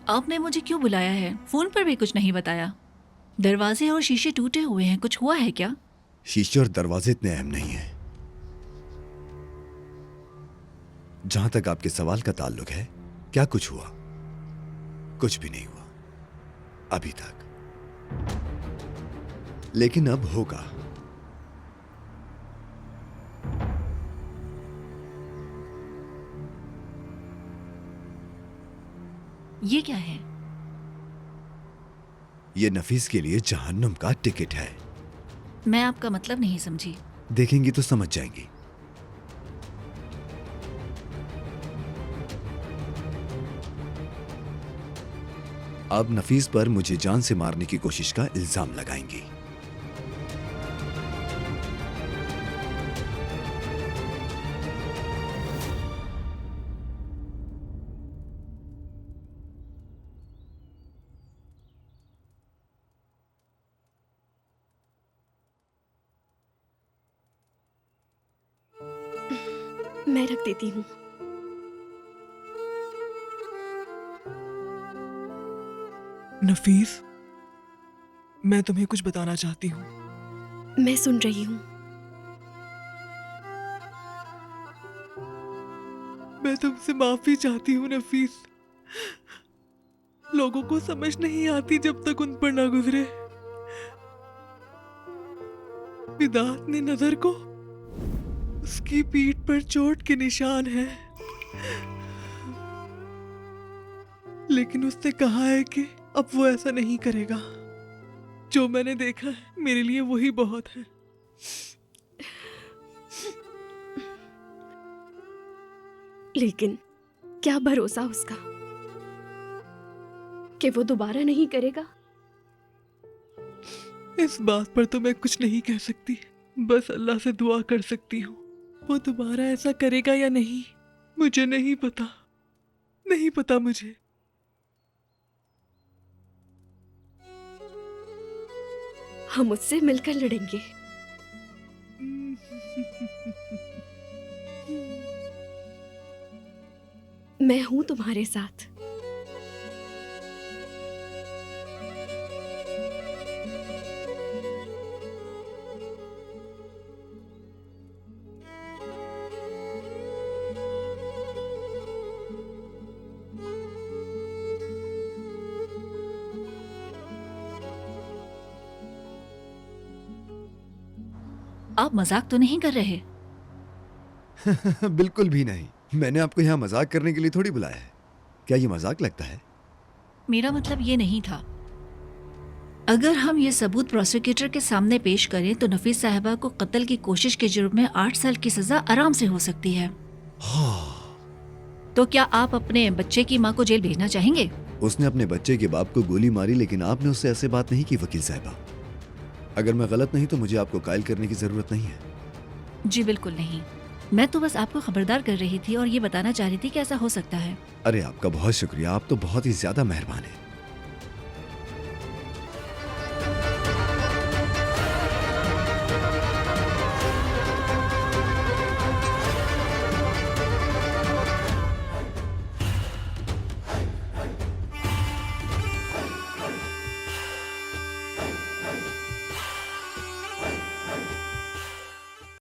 आपने मुझे क्यों बुलाया है? फोन पर भी कुछ नहीं बताया। दरवाजे और शीशे टूटे हुए हैं, कुछ हुआ है क्या? शीशे और दरवाजे इतने अहम नहीं है। जहां तक आपके सवाल का ताल्लुक है, क्या कुछ हुआ? कुछ भी नहीं हुआ अभी तक, लेकिन अब होगा। ये क्या है? ये नफीस के लिए जहन्नुम का टिकट है। मैं आपका मतलब नहीं समझी। देखेंगी तो समझ जाएंगी। अब नफीस पर मुझे जान से मारने की कोशिश का इल्जाम लगाएंगी। मैं रख देती हूँ। नफीस, मैं तुम्हें कुछ बताना चाहती हूँ। मैं सुन रही हूँ। मैं तुमसे माफी चाहती हूँ नफीस। लोगों को समझ नहीं आती जब तक उन पर ना गुजरे। विदात ने नजर को उसकी पीठ पर चोट के निशान है, लेकिन उसने कहा है कि अब वो ऐसा नहीं करेगा। जो मैंने देखा है मेरे लिए वही बहुत है। लेकिन क्या भरोसा उसका कि वो दोबारा नहीं करेगा? इस बात पर तो मैं कुछ नहीं कह सकती, बस अल्लाह से दुआ कर सकती हूँ। वो दोबारा ऐसा करेगा या नहीं मुझे नहीं पता, नहीं पता मुझे। हम उससे मिलकर लड़ेंगे। मैं हूं तुम्हारे साथ। आप मजाक तो नहीं कर रहे? बिल्कुल भी नहीं। मैंने आपको यहां मजाक करने के लिए थोड़ी बुलाया है। क्या ये मजाक लगता है? मेरा मतलब ये नहीं था। अगर हम ये सबूत प्रोसिक्यूटर के सामने पेश करें तो नफीस साहिबा को कत्ल की कोशिश के जुर्म में 8 साल की सजा आराम से हो सकती है। तो क्या आप अपने बच्चे की माँ को जेल भेजना चाहेंगे? उसने अपने बच्चे के बाप को गोली मारी, लेकिन आपने उससे ऐसे बात नहीं की वकील साहिबा। अगर मैं गलत नहीं तो मुझे आपको कायल करने की जरूरत नहीं है। जी बिल्कुल नहीं। मैं तो बस आपको खबरदार कर रही थी और ये बताना चाह रही थी कि ऐसा हो सकता है। अरे आपका बहुत शुक्रिया, आप तो बहुत ही ज्यादा मेहरबान हैं।